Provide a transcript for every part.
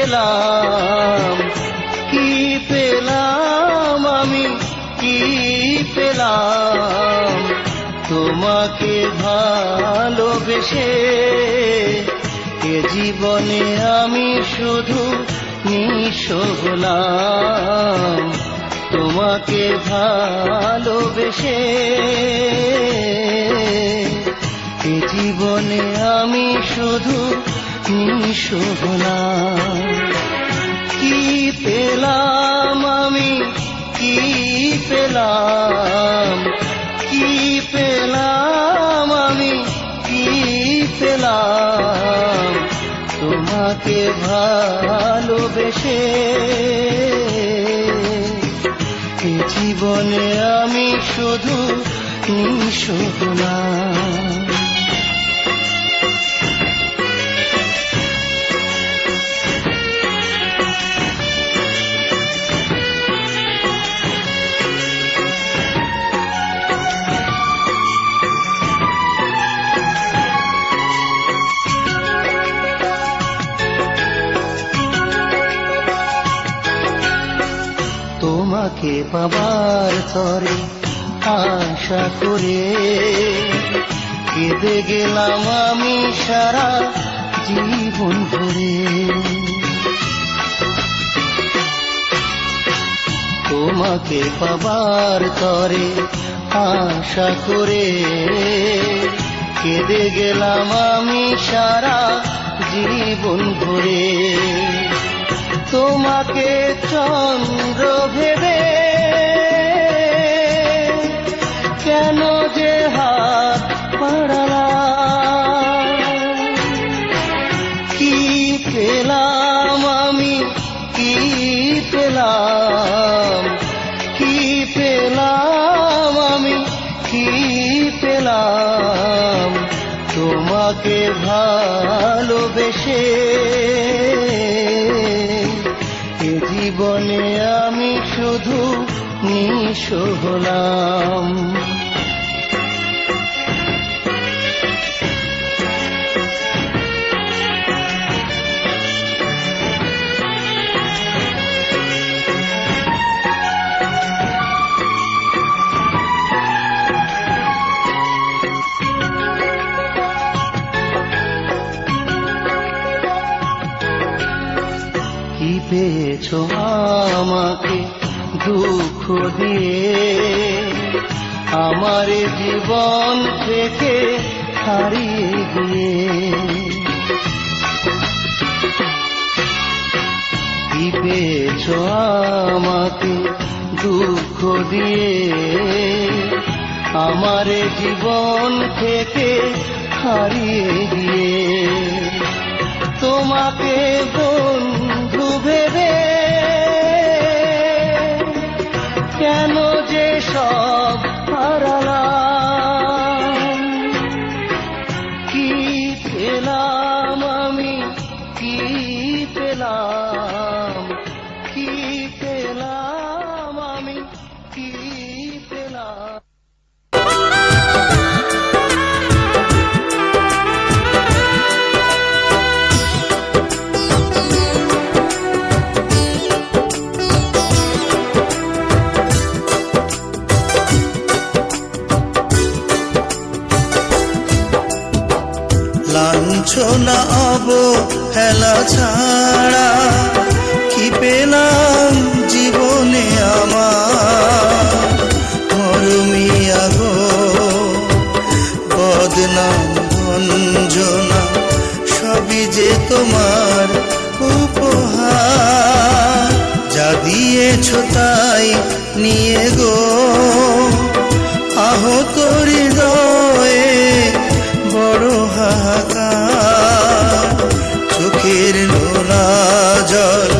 পেলাম, কি পেলাম আমি, কি পেলাম তোমাকে ভালোবেসে। এ জীবনে আমি শুধু নিঃস্ব হলাম তোমাকে ভালোবেসে। এ জীবনে আমি শুধু নিঃস্ব হলাম। কি পেলাম আমি, কি পেলাম, কি পেলাম আমি, কি পেলাম তোমাকে ভালোবেসে। এ জীবনে আমি শুধু নিঃস্ব হলাম। তোমাকে পাবার তরে আশা করে কেঁদে গেলাম আমি সারা জীবন ভরে। তোমাকে পাবার তরে আশা করে কেঁদে গেলাম আমি সারা জীবন ভরে। তোমাকে চন্দ্র ভেবে কেন যে হাত বাড়ালাম। কি পেলাম আমি, কি পেলাম, কি পেলাম আমি, কি পেলাম তোমাকে ভালোবেসে। এ জীবনে আমি শুধু নিঃস্ব হলাম। কি পেয়েছো আমাকে দুঃখ দিয়ে, আমার জীবন থেকে হারিয়ে গিয়ে। কি পেয়েছো আমাকে দুঃখ দিয়ে, আমার জীবন থেকে হারিয়ে গিয়ে। তোমাকে বন্ধু ভেবে কেন যে সব হারালাম। কি পেলাম আমি, কি পেলাম, কি পেলাম আমি, কি পেলাম। লাঞ্ছনা অবহেলা ছাড়া কি পেলাম জীবনে আমার। মরমিয়া গো বদনাম ভঞ্জনা সবই যে তোমার উপহার। যা দিয়েছো তাই নিয়ে গো আহত হৃদয়ে বড় হাহাকার। চোখের নোনা জল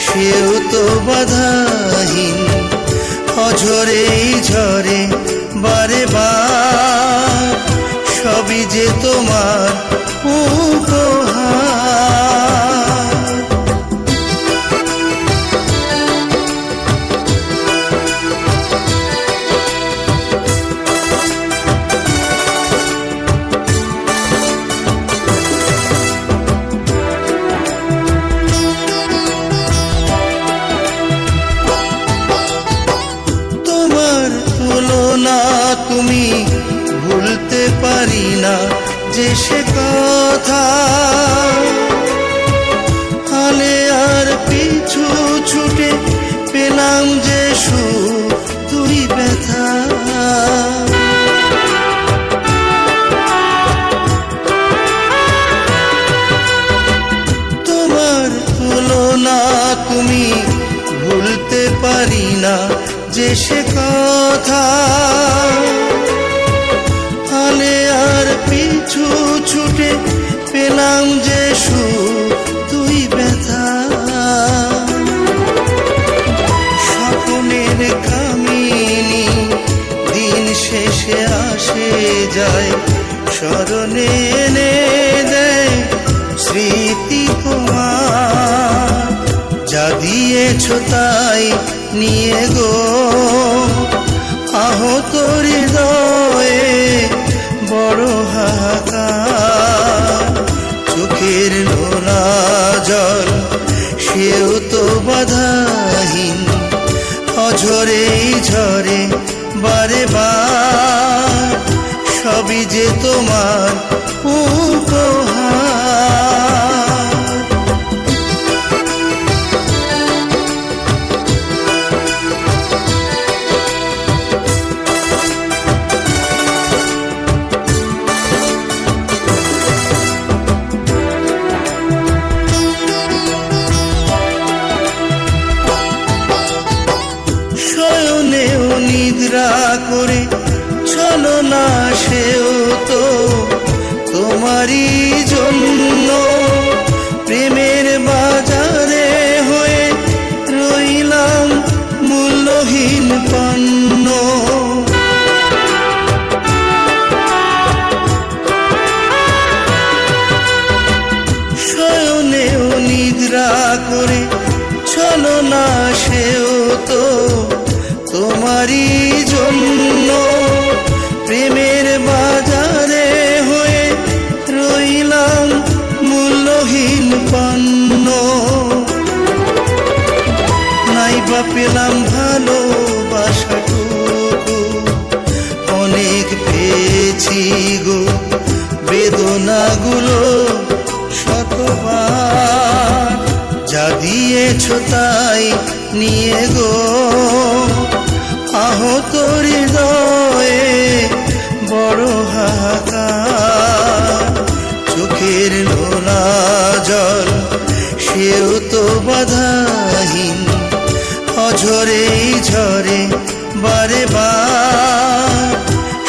সেও তো বাধাহীন, অঝরেই ঝরে বারে বার। সবই যে তোমার উপহার। পারি না যে সে কথা, হালে আর পিছু ছুটে পেলাম যে তুই ব্যথা। তোমার তুলনা তুমি ভুলতে পারি না যে সে কথা, হালে আর পিছু ছুটে পেলাম যে তুই ব্যথা। স্বপ্নের কামিনী দিন শেষে আসে যায়, স্মরণে এনে দেয় স্মৃতি তোমার। যা দিয়েছ তাই নিয়ে গো আহত হৃদয়ে বড় হাহাকার। চোখের নোনা জল সেও তো বাধাহীন, অঝরেই ঝরে বারে বার, সবই যে তোমার উপহার। শয়নেও নিদ্রা করে চলো না সেও তো তোমারই জন্য, প্রেমের বাজারে হয়ে রইলাম মূল্যহীন পণ্য। শয়নেও নিদ্রা করে চলো না সেও তো তোমারই জন্য, প্রেমের বাজারে হয়ে রইলাম মূল্যহীন পণ্য। নাইবা পেলাম ভালোবাসাটুকু, অনেক পেয়েছি গো বেদনাগুলো শতবার। যা দিয়েছ তাই নিয়ে গো আহত হৃদয়ে বড় হাহাকার। চোখের নোনা জল সেও তো বাধাহীন, অঝরেই ঝরে বারে বার,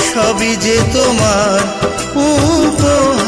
সবই যে তোমার উপহার।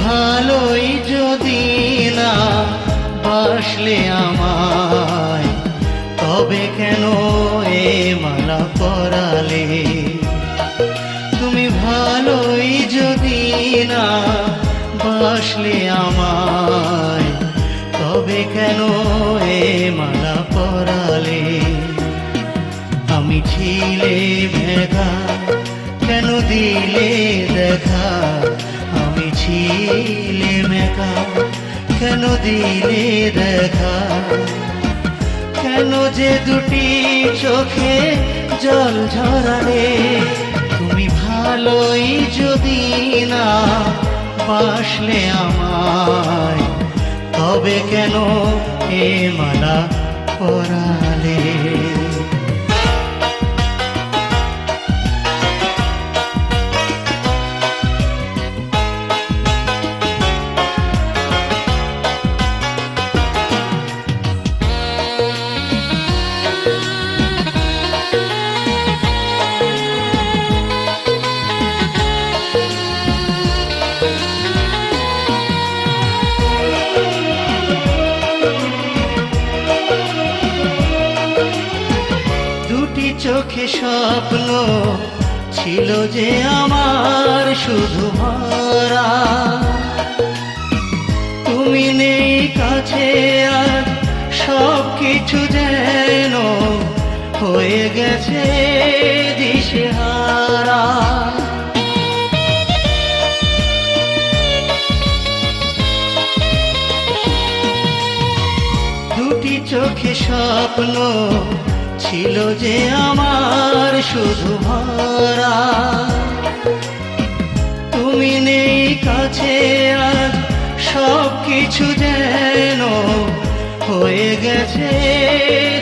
ভালোই যদি না বাসলে আমায়, তবে কেন এ মালা পরালে? তুমি ভালোই যদি না বাসলে আমায়, তবে কেন এ মালা পরালে? আমি ছিলে মেঘা, কেন দিলে দেখা? আমি ছিলে মেঘা, কেন দিলে দেখা? কেন যে দুটি চোখে জল ঝরালে? তুমি ভালোই যদি না বাসলে আমায়, তবে কেন এ মালা পরালে? চোখে স্বপ্ন ছিল যে আমার শুধু ভরা, তুমি নেই কাছে আর সব কিছু যেন হয়ে গেছে দিশেহারা। দুটি চোখে স্বপ্ন ছিল যে আমার শুধু ভরা, তুমি নেই কাছে আর সব কিছু যেন হয়ে গেছে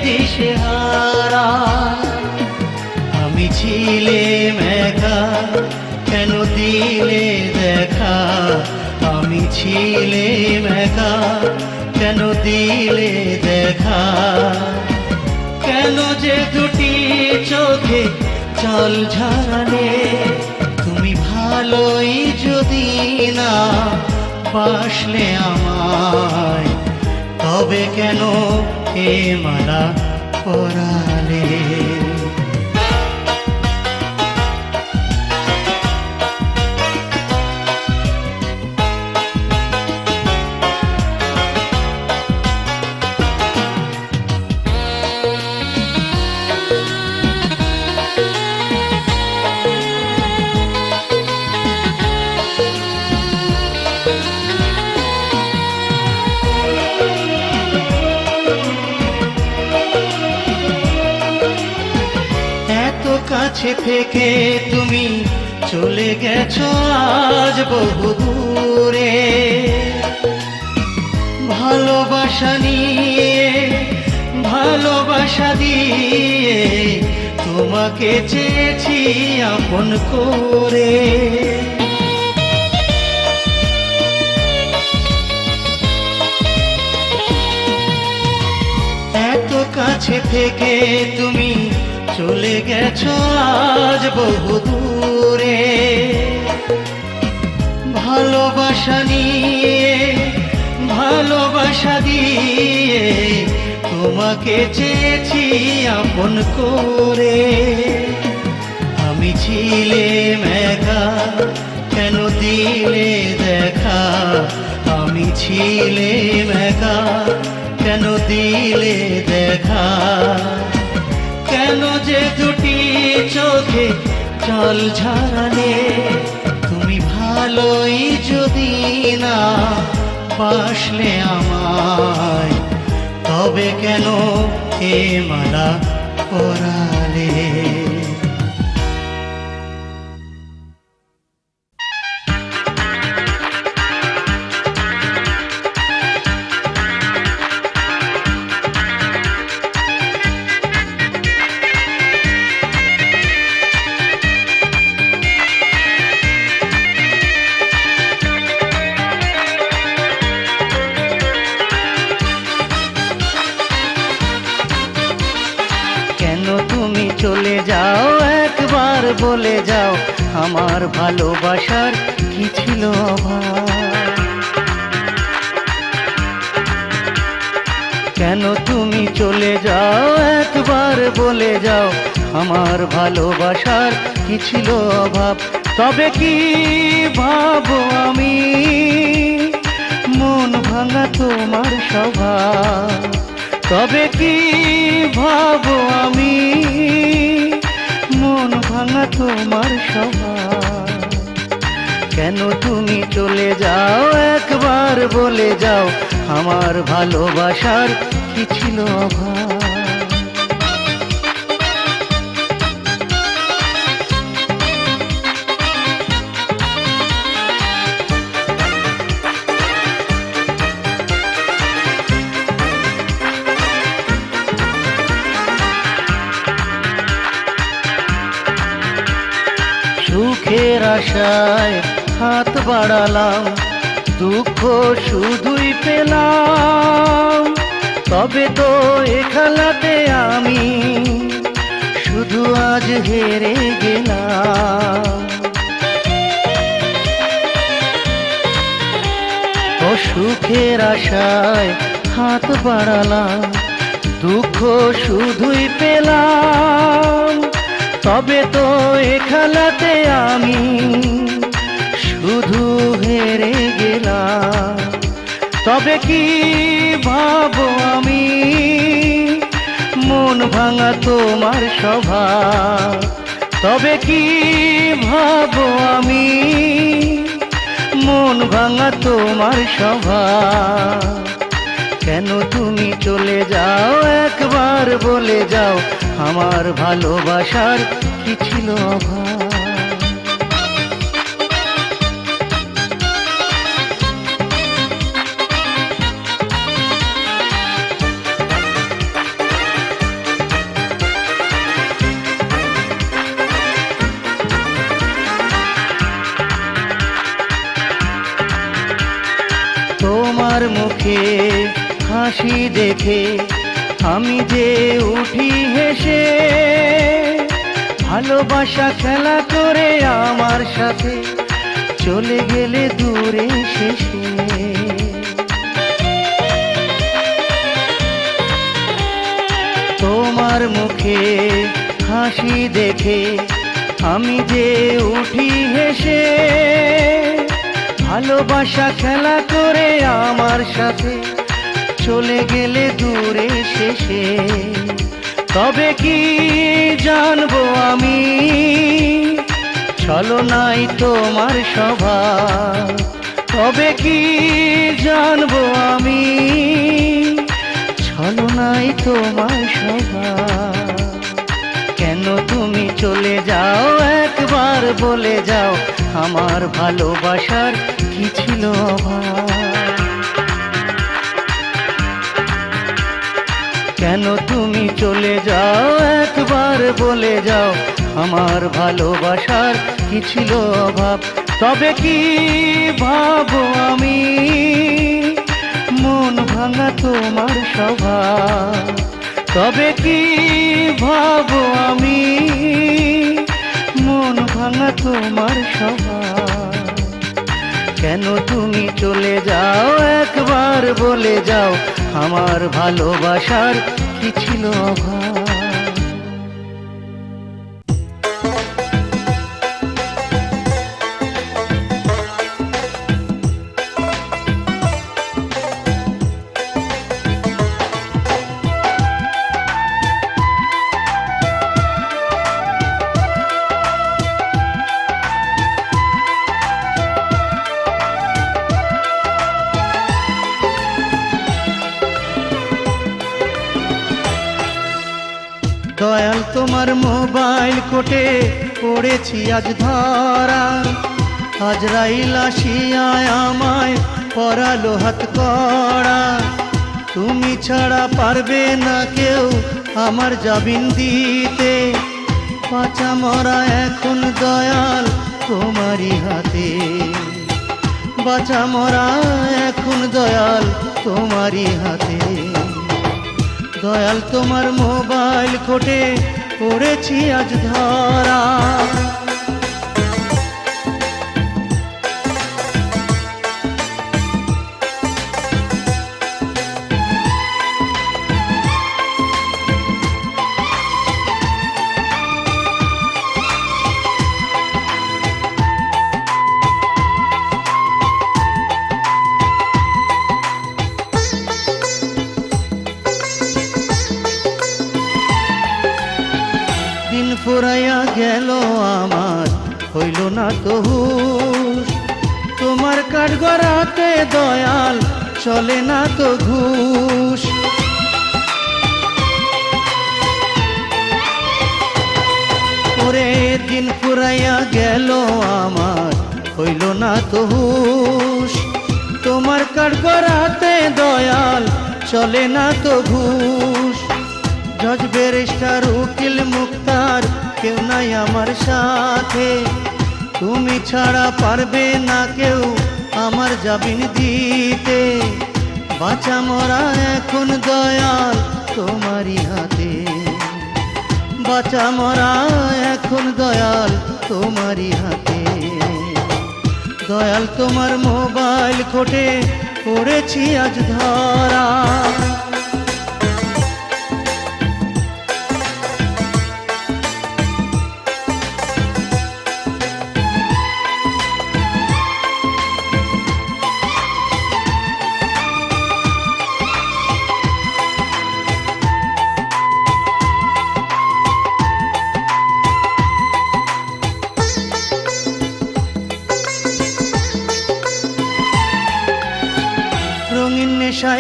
দিশেহারা। আমি ছিলাম একা, কেন দিলে দেখা, আমি ছিলাম একা, কেন দিলে দেখা, কেন যে দুটি চোখে জল ঝরালে, তুমি ভালোই যদি না বাসলে আমায়, তবে কেন এ মালা পরালে। কাছে থেকে তুমি চলে গেছো আজ বহু দূরে, ভালোবাসা নিয়ে ভালোবাসা দিয়ে তোমাকে চেয়েছি আপন করে। এত কাছে থেকে তুমি চলে গেছো আজ বহু দূরে, ভালোবাসা নিয়ে ভালোবাসা দিয়ে তোমাকে চেয়েছি আপন করে। আমি ছিলাম একা, কেন দিলে দেখা, আমি ছিলাম একা, কেন দিলে দেখা, কেন যে দুটি চোখে জল ঝরালে, তুমি ভালোই যদি না বাসলে আমায়, তবে কেন এ মালা পরালে। চলে যাও একবার বলে যাও, আমার ভালোবাসার কি ছিল অভাব। কেন তুমি চলে যাও একবার বলে যাও, আমার ভালোবাসার কি ছিল অভাব। তবে কি ভাবো আমি, মন ভাঙা তোমার স্বভাব। তবে কি ভাবো আমি, মন ভাঙা তোমার স্বভাব। কেন তুমি চলে যাও একবার বলে যাও, আমার ভালোবাসার কি ছিল অভাব। সুখের আশায় হাত বাড়ালাম, দুঃখ শুধুই পেলাম। তবে তো এ খেলাতে আমি শুধু আজ হেরে গেলাম। ও সুখের আশায় হাত বাড়ালাম, দুঃখ শুধুই পেলাম, তবে তো এ খেলাতে আমি শুধু হেরে গেলাম। তবে কি ভাবো আমি, মন ভাঙা তোমার স্বভাব। তবে কি ভাবো আমি, মন ভাঙা তোমার স্বভাব। কেন তুমি চলে যাও, একবার বলে যাও, আমার ভালোবাসার কি ছিল অভাব। তোমার মুখে হাসি দেখে আমি যে উঠি হেসে, ভালোবাসা খেলা করে আমার সাথে চলে গেলে দূরে শেষে। তোমার মুখে হাসি দেখে আমি যে উঠি হেসে, ভালোবাসা খেলা করে আমার সাথে চলে গেলে দূরে শেষে। তবে কি জানবো আমি, ছলনাই তোমার স্বভাব। তবে কি জানবো আমি, ছলনাই তোমার স্বভাব। কেন তুমি চলে যাও, একবার বলে যাও, আমার ভালোবাসার কি ছিল অভাব। কেন তুমি চলে যাও, একবার বলে যাও, আমার ভালোবাসার কি ছিল অভাব। তবে কি ভাবো আমি, মন ভাঙা তোমার স্বভাব। তবে কি ভাবো আমি, মন ভাঙা তোমার স্বভাব। কেন তুমি চলে যাও, একবার বলে যাও, আমার ভালোবাসার কি ছিল অভাব। দয়াল তোমার মোবাইল কোটে পড়েছি আজ ধরা, আজরাইল আসিয়ায় আমায় পরালো হাত কড়া। তুমি ছাড়া পারবে না কেউ আমার জামিন দিতে, বাঁচা মরা এখন দয়াল তোমারই হাতে। বাঁচা মরা এখন দয়াল তোমারই হাতে। দয়াল তোমার মোবাইল কোটে পড়েছি আজ ধরা। দিন ফুরাইয়া গেল আমার হইল না তো হুঁশ, তোমার কাঠ গড়াতে দয়াল চলে না তো ঘুষ। ওরে দিন ফুরাইয়া গেল আমার হইল না তো হুঁশ, তোমার কাঠ গড়াতে দয়াল চলে না তো ঘুষ। জজ ব্যারিস্টার উকিল মুক্তার কেউ নাই আমার সাথে, তুমি ছাড়া পারবে না কেউ আমার জামিন দিতে। বাঁচা মরা এখন দয়াল তোমারই হাতে। বাঁচা মরা এখন দয়াল তোমারই হাতে। দয়াল তোমার মোবাইল কোটে পড়েছি আজ ধরা।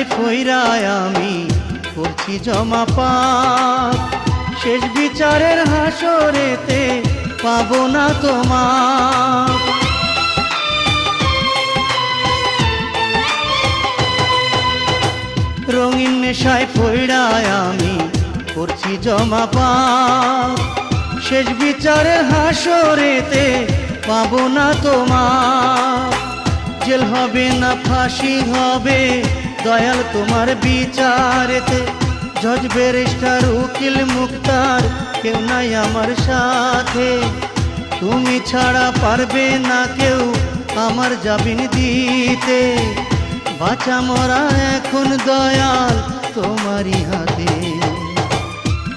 নেশায় ফইরায় আমি করছি জমা পাপ, শেষ বিচারের হাসরেতে পাবো না তোমার। রঙিন নেশায় ফইরায় আমি করছি জমা পাপ, শেষ বিচারের হাসরেতে পাবো না তোমার। জেল হবে না ফাঁসি হবে দয়াল তোমার বিচারেতে, জজ ব্যারিস্টার উকিল মুক্তার কেউ নাই আমার সাথে, তুমি ছাড়া পারবে না কেউ আমার জামিন দিতে। বাঁচা মরা এখন দয়াল তোমারই হাতে,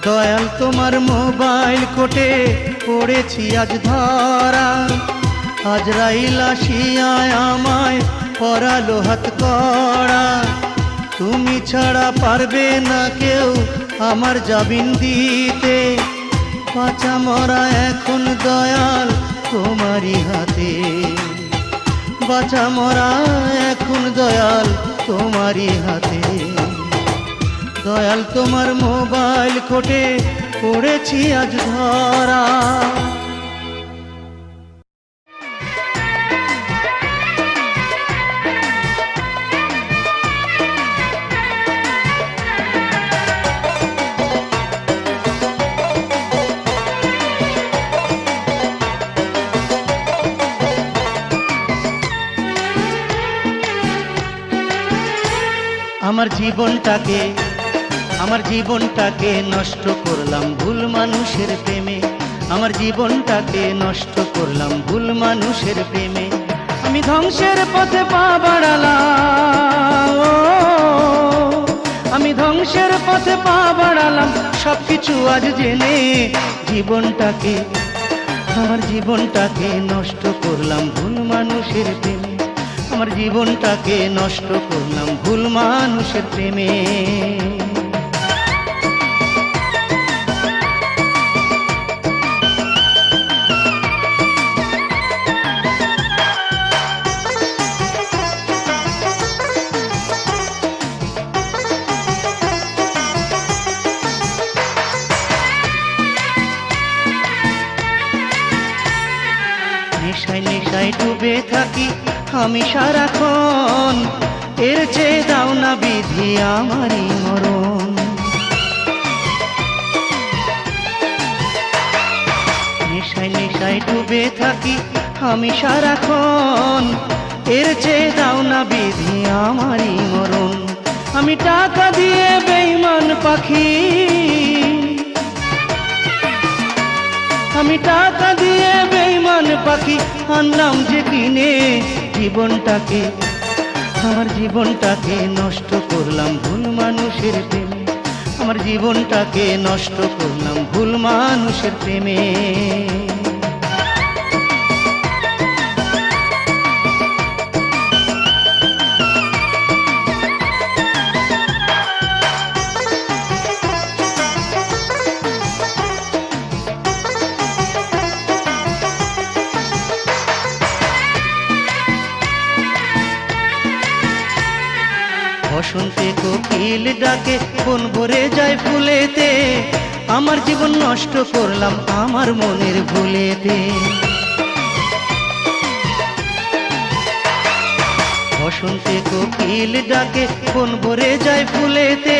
দয়াল তোমার মোবাইল কোটে পড়েছি আজ ধরা, আজরাইল আসিয়ায় আমায় পরালো হাত করা, তুমি ছাড়া পারবে না কেউ আমার জামিন দিতে। বাঁচা মরা এখন দয়াল তোমারই হাতে, বাঁচা মরা এখন দয়াল তোমারই হাতে, দয়াল তোমার মোবাইল কোটে পড়েছি আজ ধরা। আমার জীবনটাকে নষ্ট করলাম ভুল মানুষের প্রেমে, আমার জীবনটাকে নষ্ট করলাম ভুল মানুষের প্রেমে। আমি ধ্বংসের পথে পা বাড়ালাম, আমি ধ্বংসের পথে পা বাড়ালাম সবকিছু আজ জেনে। আমার জীবনটাকে নষ্ট করলাম ভুল মানুষের প্রেমে, আমার জীবনটাকে নষ্ট করলাম ভুল মানুষের প্রেমে। নেশায় নেশায় ডুবে থাকি আমি সারাক্ষণ, এর চেয়ে দাও না বিধি আমারই মরণ। নেশায় নেশায় ডুবে থাকি আমি সারাক্ষণ, এর চেয়ে দাও না বিধি আমারই মরণ। আমি টাকা দিয়ে বেঈমান পাখি, আমি টাকা দিয়ে বেঈমান পাখি আনলাম যে কিনে। আমার জীবনটাকে নষ্ট করলাম ভুল মানুষের প্রেমে, আমার জীবনটাকে নষ্ট করলাম ভুল মানুষের প্রেমে। বসন্তে কোকিল ডাকে কোন ভরে যায় ফুলেতে, আমার জীবন নষ্ট করলাম আমার মনের ভুলেতে। বসন্তে কোকিল ডাকে কোন ভরে যায় ফুলেতে,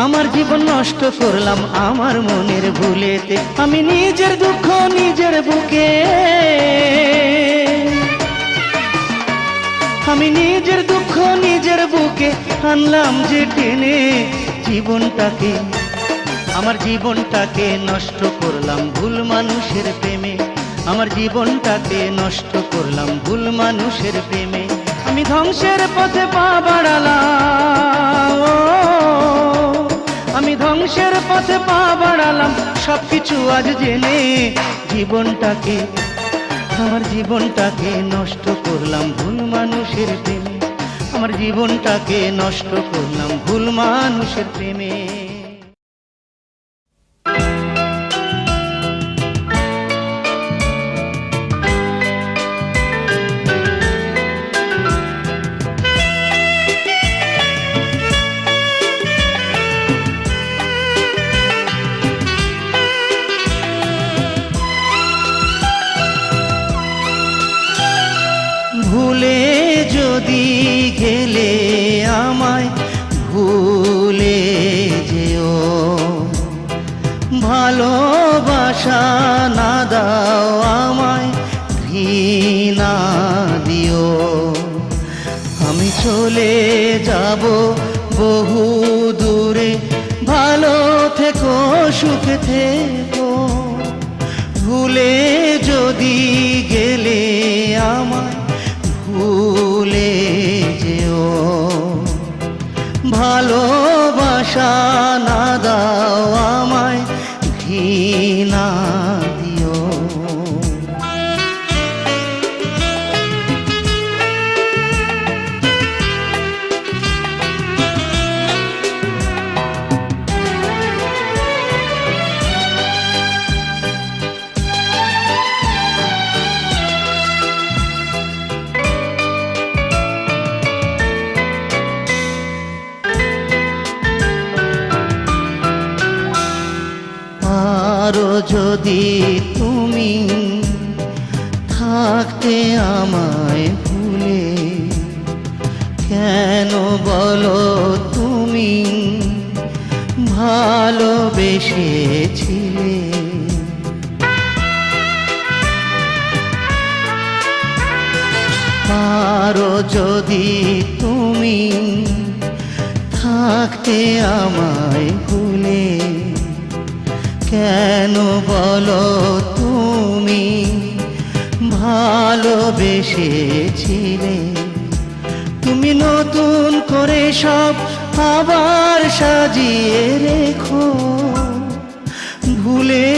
আমার জীবন নষ্ট করলাম আমার মনের ভুলেতে। আমি নিজের দুঃখ নিজের বুকে, আমি নিজের দুঃখ নিজের বুকে আনলাম যে টেনে। আমার জীবনটাকে নষ্ট করলাম ভুল মানুষের প্রেমে, আমার জীবনটাকে নষ্ট করলাম ভুল মানুষের প্রেমে। আমি ধ্বংসের পথে পা বাড়ালাম, আমি ধ্বংসের পথে পা বাড়ালাম সবকিছু আজ জেনে। আমার জীবনটাকে নষ্ট করলাম ভুল মানুষের প্রেমে, আমার জীবনটাকে নষ্ট করলাম ভুল মানুষের প্রেমে। ভালোবাসা না দাও আমায়, ঘৃণা দিও। আমি চলে যাব বহু দূরে, ভালো থেকো সুখে থেকো। ভুলে যদি গেলে আমায়, ভুলে যেও। ভালোবাসা না দাও আমায়, ঘৃণা দিও। আরো যদি তুমি থাকতে আমায় ভুলে, কেন বলো তুমি ভালোবেসেছিলে। আরো যদি তুমি থাকতে আমায় ভুলে, কেন বলো তুমি ভালোবেসেছিলে। তুমি নতুন করে সব আবার সাজিয়ে রেখো, ভুলে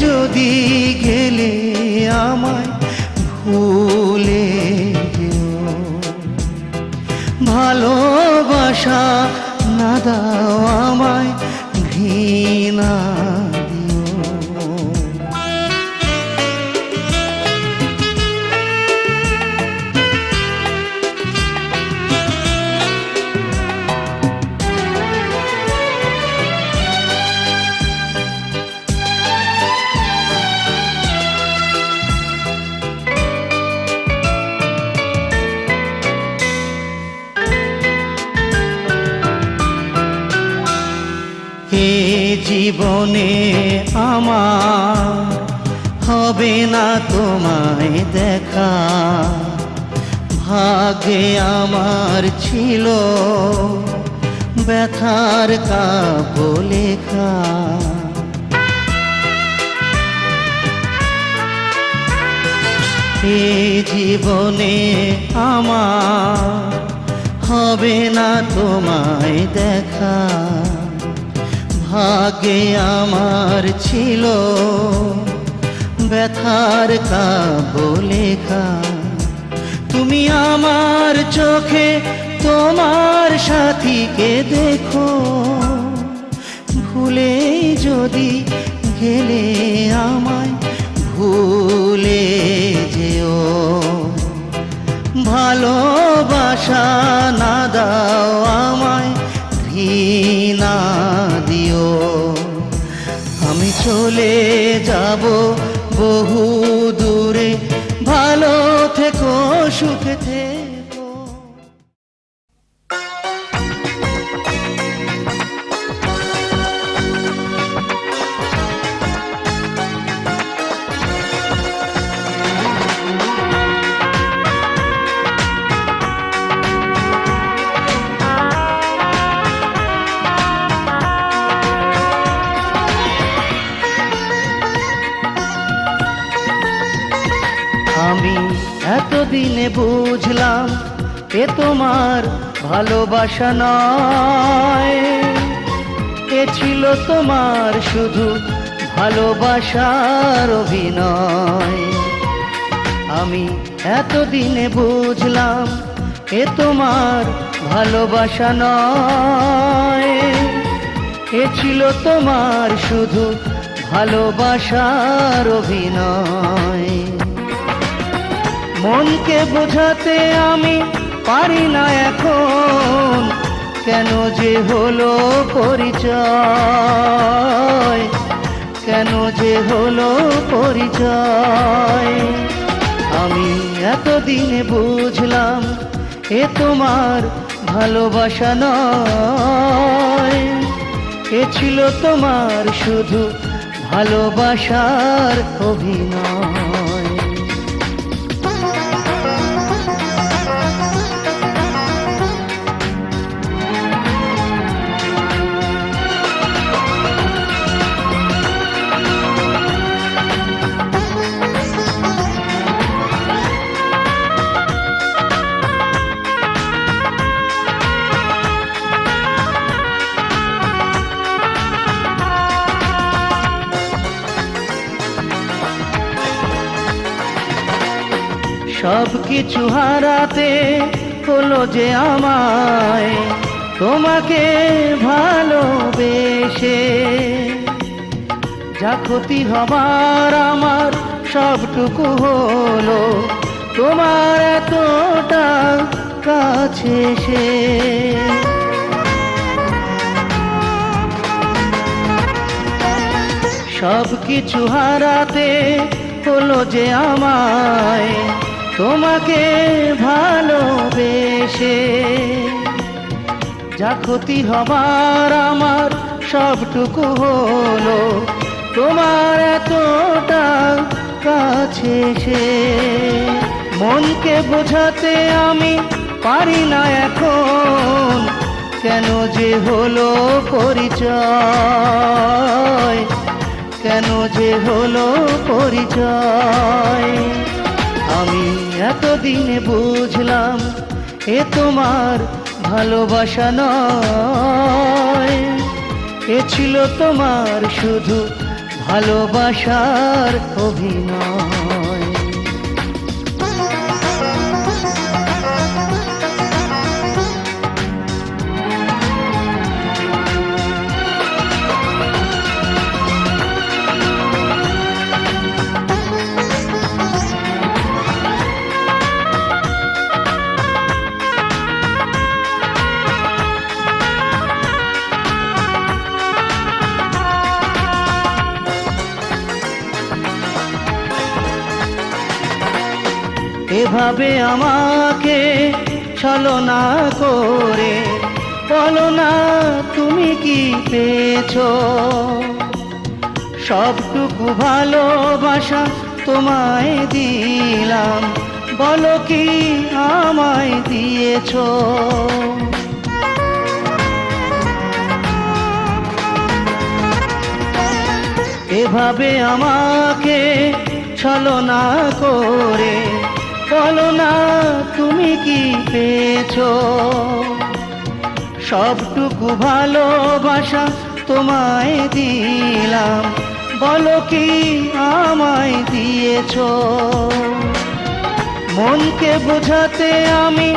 যদি গেলে আমায়, ভুলে যেও। ভালোবাসা না দাও আমায়, ঘৃণা দিও। এ জীবনে আমার হবে না তোমায় দেখা, ভাগ্যে আমার ছিল ব্যথার কাব্য লেখা। এ জীবনে আমার হবে না তোমায় দেখা, ভাগ্যে আমার ছিল ব্যথার কাব্য লেখা। তুমি আমার চোখে তোমার সাথীকে দেখো, ভুলে যদি গেলে আমায়, ভুলে যেও। ভালোবাসা না দাও আমায়, ঘৃণা দিও। আমি চলে যাব বহু দূরে, ভালো থেকো সুখে থেকো। আমি এতদিনে বুঝলাম এ তোমার ভালোবাসা নয়, এ ছিল তোমার শুধু ভালোবাসার অভিনয়। আমি এতদিনে বুঝলাম এ তোমার ভালোবাসা নয়, এ ছিল তোমার শুধু ভালোবাসার অভিনয়। মনকে বোঝাতে আমি পারি না এখন, কেন যে হলো পরিচয়, কেন যে হলো পরিচয়। আমি এতদিনে বুঝলাম এ তোমার ভালোবাসা নয়, এ ছিল তোমার শুধু ভালোবাসার অভিনয়। সব কিছু হারাতে হলো যে আমায় তোমাকে ভালোবেসে, যা ক্ষতি হবার আমার সবটুকু হলো তোমার এতটা কাছে এসে। সব কিছু হারাতে হলো যে আমায় তোমাকে ভালোবেসে, যা ক্ষতি হবার আমার সবটুকু হলো তোমার এতটা কাছে এসে। মনকে বোঝাতে আমি পারি না এখন, কেন যে হলো পরিচয়, কেন যে হলো পরিচয়। আমি এতদিনে বুঝলাম এ তোমার ভালোবাসা নয়, এ ছিল তোমার শুধু ভালোবাসার অভিনয়। এভাবে আমাকে ছলনা করে বলো না তুমি কি পেয়েছো, সবটুকু ভালোবাসা তোমায় দিলাম, বলো কি আমায় দিয়েছো। এভাবে আমাকে ছলনা করে বলো না তুমি কি পেয়েছো, সবটুকু ভালোবাসা তোমায় দিলাম, বলো কি আমায় দিয়েছো। মনকে বোঝাতে আমি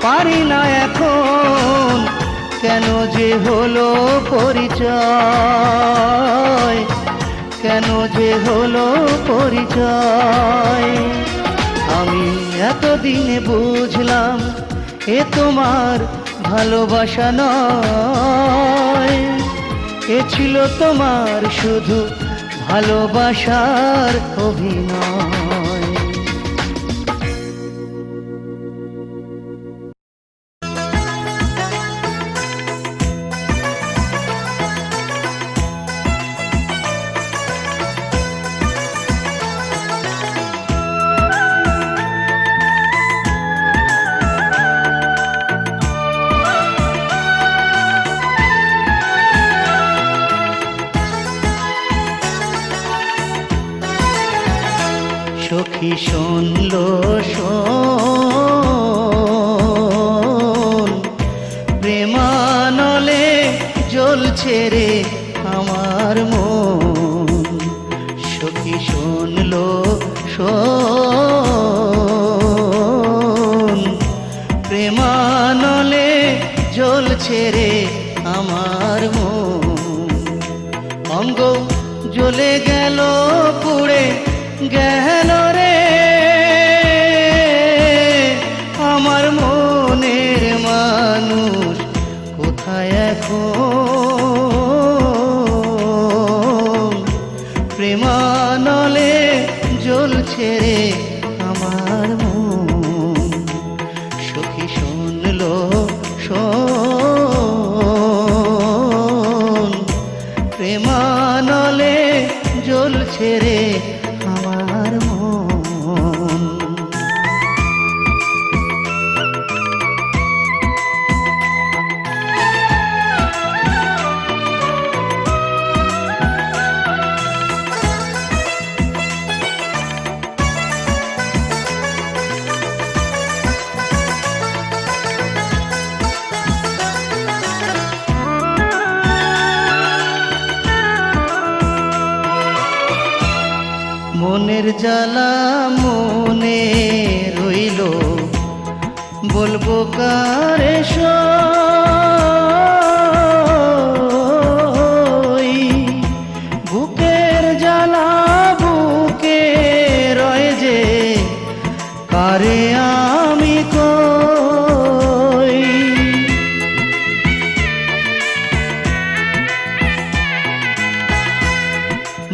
পারি না এখন, কেন যে হলো পরিচয়, কেন যে হলো পরিচয়। আমি এতদিনে বুঝলাম এ তোমার ভালোবাসা নয়, এ ছিল তোমার শুধু ভালোবাসার অভিনয়। সখী শুনলো শোন, প্রেমানলে জ্বলছে রে আমার মন। সখী শুনলো শোন, প্রেমানলে জ্বলছে রে আমার মন। অঙ্গ জ্বলে গেল পুড়ে গেল রে আমার মনের মানুষ কোথায় এখন। প্রেমানলে জ্বলছে রে আমার মন। সখী শুনলো শোন, প্রেমা নলে জ্বলছে রে আমার মন। মনের জ্বালা মনে রইল, বলবো কারে সই। বুকের জ্বালা বুকে রয়ে যে, কারে আমি কই।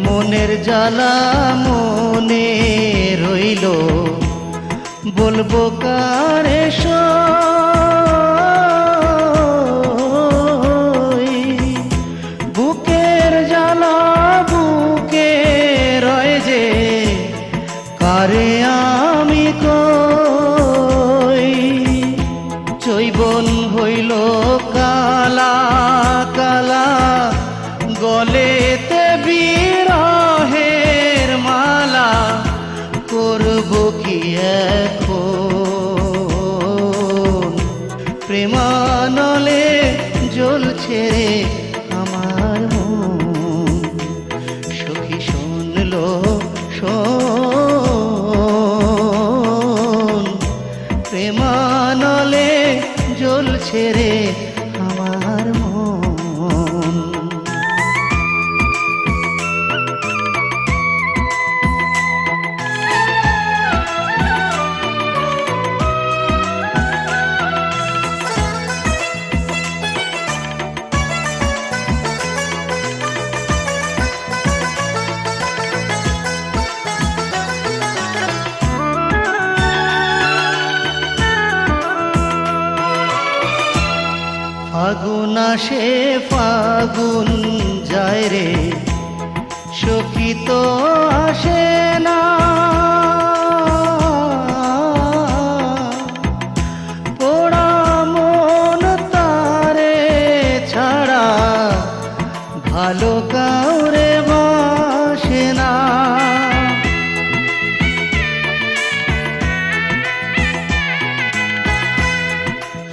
মনের জ্বালা মনে রইল, বলবো কারে সই। বুকের জ্বালা বুকে রয়ে যে, কারে আমি কই। চৈবন হইল কালা কালা, গলেতে বিরহের মালা, করব কি এখন। প্রেমানলে জ্বলছে রে আমার মন। সখী শুনলো শোন, প্রেমানলে জ্বলছে রে আমার মন। ফাগুন আসে ফাগুন যায় রে, সখী তো আসে না। পোড়া মন তারে ছাড়া ভালো কাউরে বাসে না।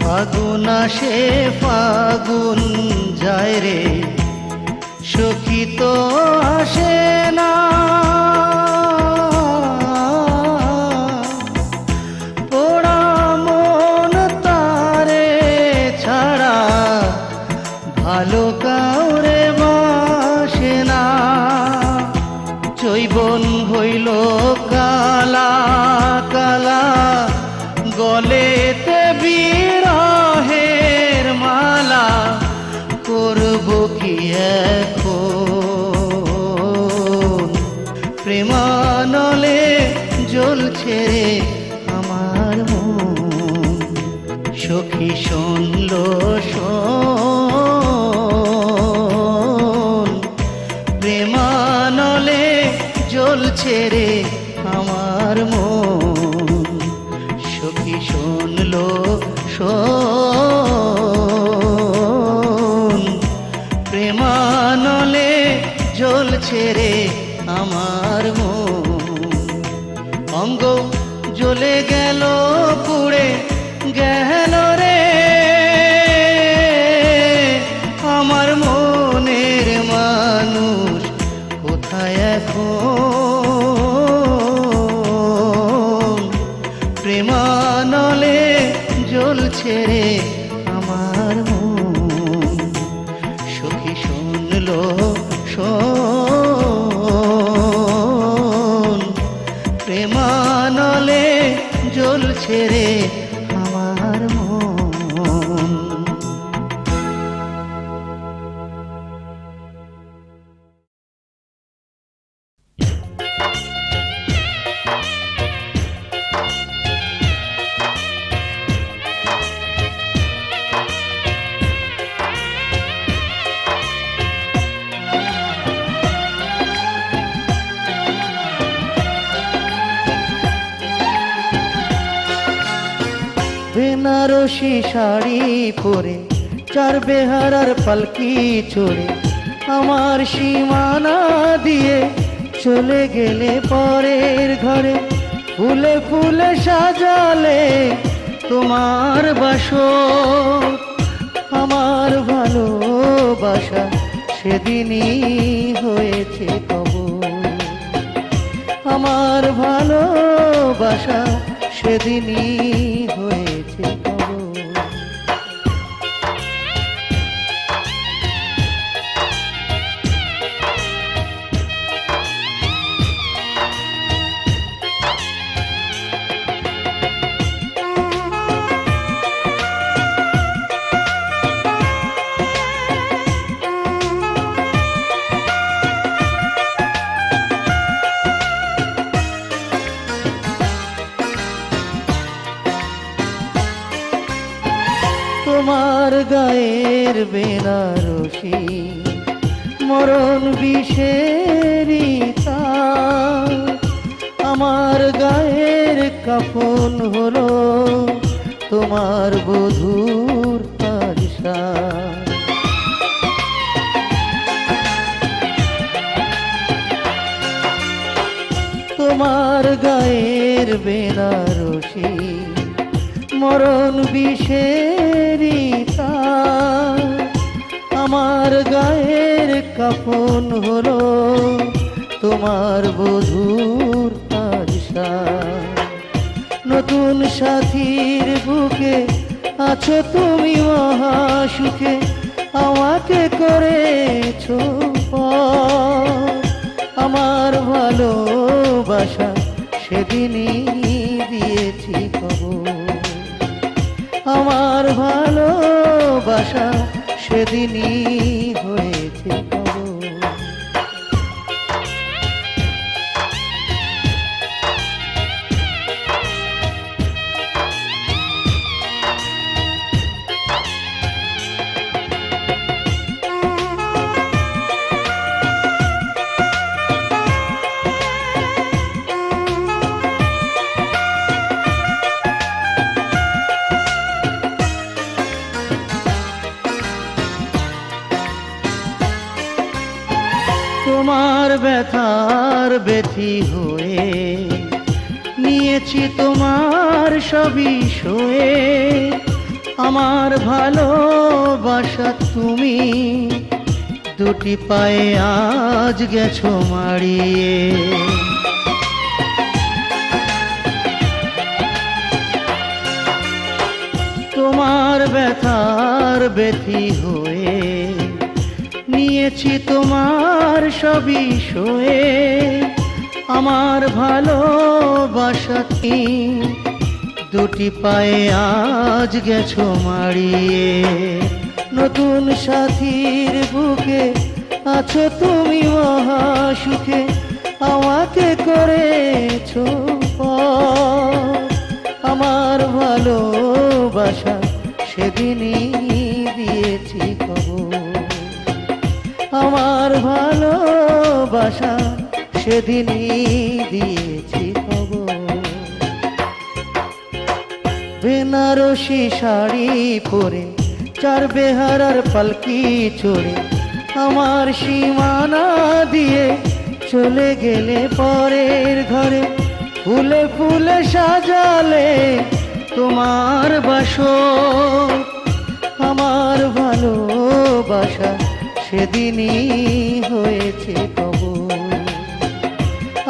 ফাগুন আসে ফাগুন যায় রে, সখী তো আসে না। পোড়া মন তারে ছাড়া ভালো কাউরে বাসে না। চৈবন হইল কালা কালা, গলেতে বিরহের মালা, করব কি এখন। প্রেমানলে জ্বলছে রে আমার মন। সখী শুনলো শোন, প্রেমানলে জ্বলছে রে আমার মন। সখী শুনলো শোন, প্রেমানলে জ্বলছে রে আমার মন। অঙ্গ জ্বলে গেল পুড়ে গেল রে আমার মনের মানুষ, কোথায় এখন। প্রেমানলে জ্বলছে রে আমার মন। সখী শুনলো শোন, প্রেমানলে জ্বলছে রে আমার মন। বেনারসি শাড়ি পরে চার বেহারার পালকি চড়ে আমার সীমানা দিয়ে চলে গেলে পরের ঘরে, ফুলে ফুলে সাজালে তোমার বাসর। আমার ভালোবাসা সেদিনই হয়েছে কবর, আমার ভালোবাসা সেদিনই হয়েছে কবর। তোমার গায়ের বেনারসি মরণ বিষেরি তার, আমার গায়ের কাফন হলো তোমার বধূর তাজসার। তোমার গায়ের বেনারসি মরণ বিষেরি তার, আমার গায়ের কাফন হলো তোমার বধূর তাজসার। নতুন সাথীর বুকে আছো তুমি মহাসুখে, আমাকে করেছো পর। আমার ভালোবাসা সেদিনই দিয়েছি কবর, আমার ভালোবাসা সেদিনই হয়েছে কবর। তোমার ব্যথার ব্যথি হয়ে নিয়েছি তোমার সবই সয়ে, আমার ভালোবাসা তুমি দুটি পায়ে আজ গেছো মারিয়ে। তোমার ব্যথার ব্যথি হয়ে নিয়েছি তোমার সবই সয়ে, আমার ভালোবাসা কি দুটি পায়ে আজ গেছো মারিয়ে। নতুন সাথীর বুকে আছো তুমি মহাসুখে, আমাকে করেছো পর। আমার ভালোবাসা সেদিনই দিয়েছি কবর, আমার ভালোবাসা সেদিনই দিয়েছি খবর। বেনারসি শাড়ি পরে চার বেহারার পালকি চড়ে আমার সীমানা দিয়ে চলে গেলে পরের ঘরে, ফুলে ফুলে সাজালে তোমার বাসর। আমার ভালোবাসা সেদিনই হয়েছে কবর,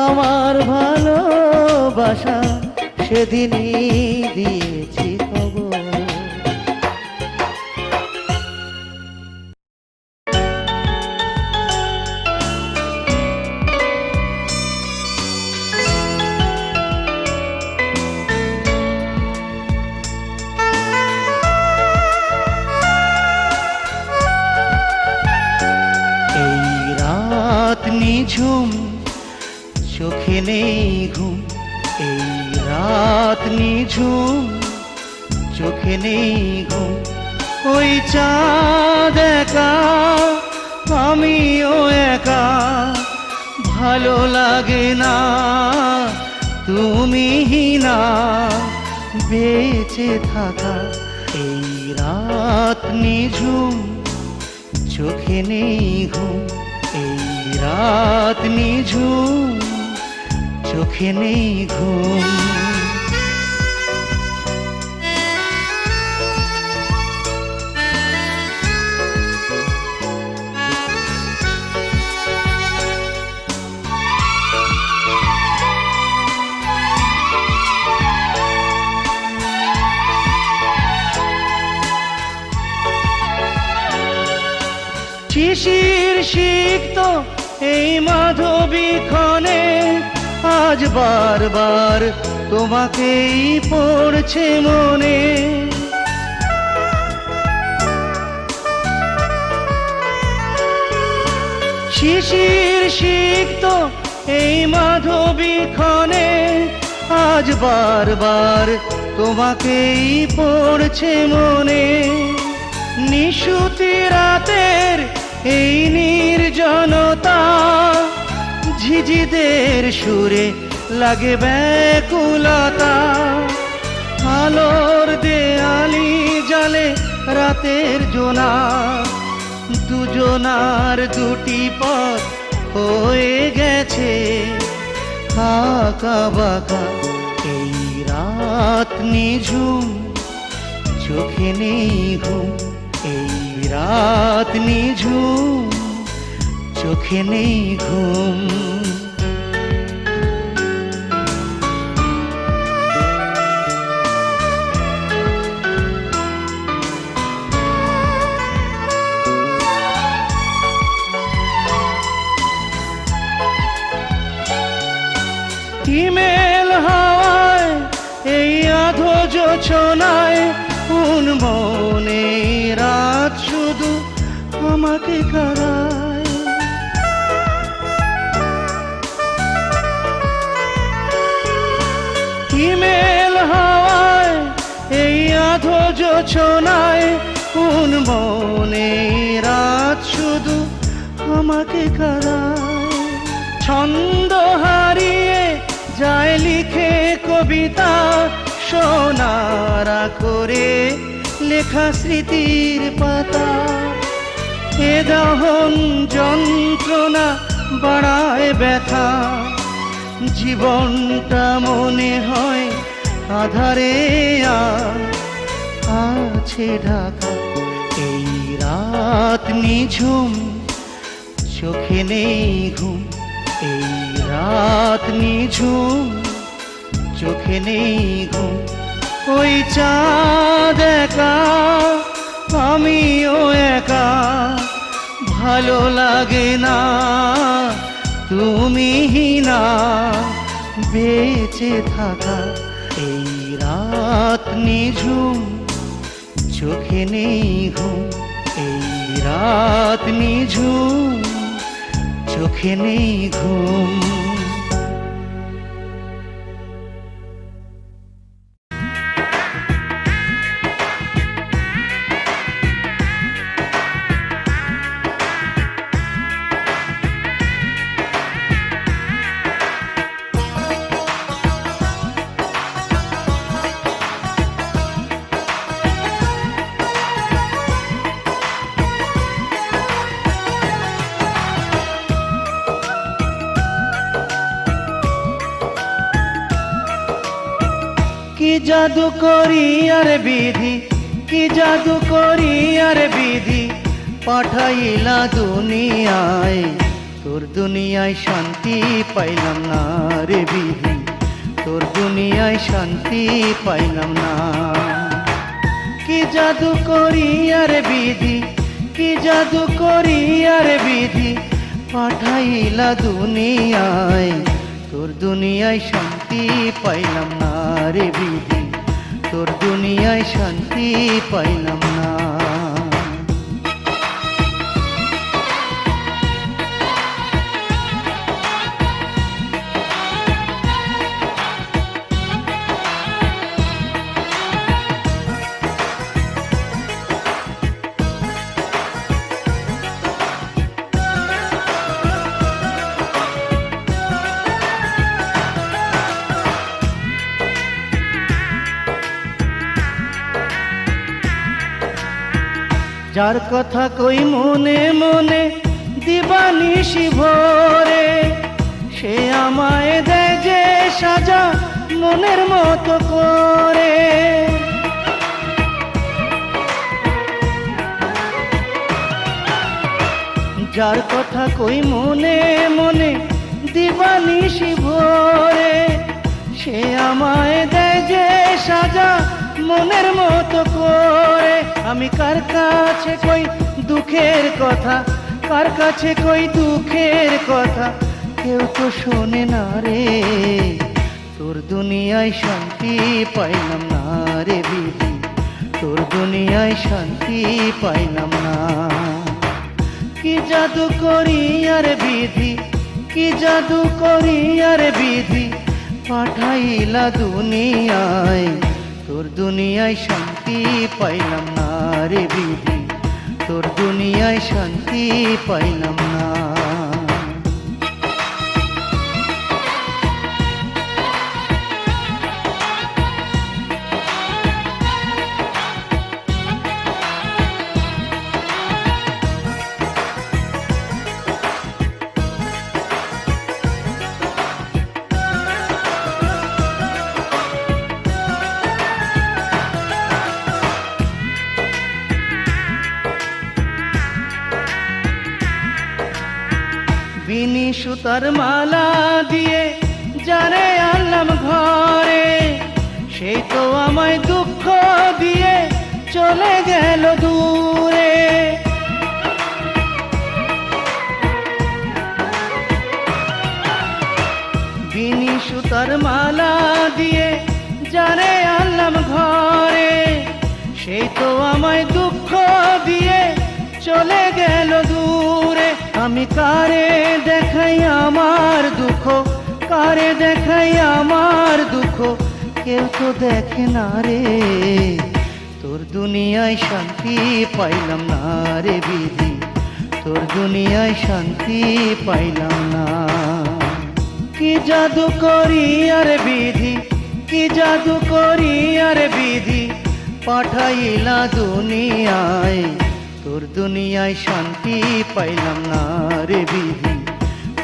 আমার ভালোবাসা সেদিনই দিয়েছি খবর। নিঝুম চোখে নেই ঘুম, এই রাত নিঝুম চোখে নেই ঘুম। ওই চাঁদ একা আমিও একা, ভালো লাগে না তুমি না বেঁচে থাকা। রাত নিঝুম, চোখে নেই ঘুম। এই রাত নিঝুম, চোখে নেই ঘুম। শিশির সিক্ত এই মাধবী ক্ষণে, আজ বারবার তোমাকেই পড়ছে মনে। শিশির সিক্ত এই মাধবী ক্ষণে, আজ বারবার তোমাকেই পড়ছে মনে। নিশুতি রাতের এই নির্জনতা, ঝিঝিদের সুরে লাগে ব্যাকুলতা। আলোর দেয়ালি জালে রাতের জোনা, দুজনার দুটি পথ হয়ে গেছে আঁকা বাঁকা। এই রাত নিঝুম, চোখে নেই ঘুম। এই রাত নিঝুম, চোখে নেই ঘুম। হিমেল হাওয়ায় এই আধো জোছনায়, উন্মনে রাত শুধু আমাকে কারায়। হিমেল হাওয়ায় এই আধো জোছনায়, উন্মনে রাত শুধু আমাকে কারায়। ছন্দ হারিয়ে যায় লিখে কবিতা, সোনারা করে লেখা স্মৃতির পাতা। এ দহন যন্ত্রণা বাড়ায় ব্যথা, জীবনটা মনে হয় আধারে আছে ঢাকা। এই রাত নিঝুম, চোখে নেই ঘুম। এই রাত নিঝুম, চোখে নেই ঘুম। ওই চাঁদ একা, আমিও একা, ভালো লাগে না তুমি না বেঁচে থাকা। এই রাত নিঝুম, চোখে নেই ঘুম। এই রাত নিঝুম, চোখে নেই ঘুম। কি জাদু করি আর বিধি, কি জাদু করি আর বিধি, পাঠাইলা দুনিয়ায়। তোর দুনিয়ায় শান্তি পাইলাম না রে বিধি, তোর দুনিয়ায় শান্তি পাইলাম না। কি জাদু করি আর বিধি, কি জাদু করি আর বিধি, পাঠাইলা দুনিয়ায়। তোর দুনিয়ায় শান্তি পাইলাম না রে বিধি, তোর দুনিয়ায় শান্তি পাইলাম না। যার কথা কই মনে মনে দিবানিশি ভোরে, সে আমায় দেয় যে সাজা মনের মতো করে। যার কথা কই মনে মনে দিবানিশি ভোরে, সে আমায় দেয় যে সাজা মনের মতো করে। আমি কার কাছে কই দুঃখের কথা, কার কাছে কই দুঃখের কথা, কেউ তো শোনে না রে। তোর দুনিয়ায় শান্তি পাইলাম না রে বিধি, তোর দুনিয়ায় শান্তি পাইলাম না। কি জাদু করি আর বিধি, কি জাদু করি আর বিধি, পাঠাইলা দুনিয়ায়, তোর দুনিয়ায় শান্তি পাইলাম না রে বিধি, তোর দুনিয়ায় শান্তি পাইলাম না। বিনি সুতার মালা দিয়ে যারে আনলাম ঘরে, সেই তো আমায় দুঃখ দিয়ে চলে গেল দূরে। বিনি সুতার মালা দিয়ে যারে আনলাম ঘরে, সেই তো আমায় দুঃখ দিয়ে চলে গেল দূরে। আমি কারে দেখাই আমার দুঃখ, কারে দেখাই আমার দুঃখ, কেউ তো দেখে না রে। তোর দুনিয়ায় শান্তি পাইলাম না রে বিধি, তোর দুনিয়ায় শান্তি পাইলাম না। কি জাদু করি আর বিধি, কি জাদু করি আর বিধি, পাঠাইলা দুনিয়ায়, তোর দুনিয়ায় শান্তি পাইলাম না রে বিধি,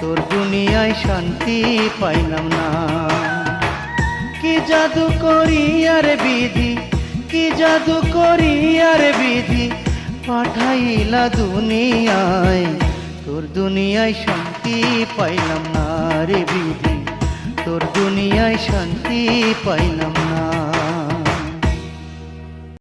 তোর দুনিয়ায় শান্তি পাইলাম না। কি জাদু করি আর বিধি, কি জাদু করি আর বিধি, পাঠাইলা দুনিয়ায়, তোর দুনিয়ায় শান্তি পাইলাম না রে বিধি, তোর দুনিয়ায় শান্তি পাইলাম না।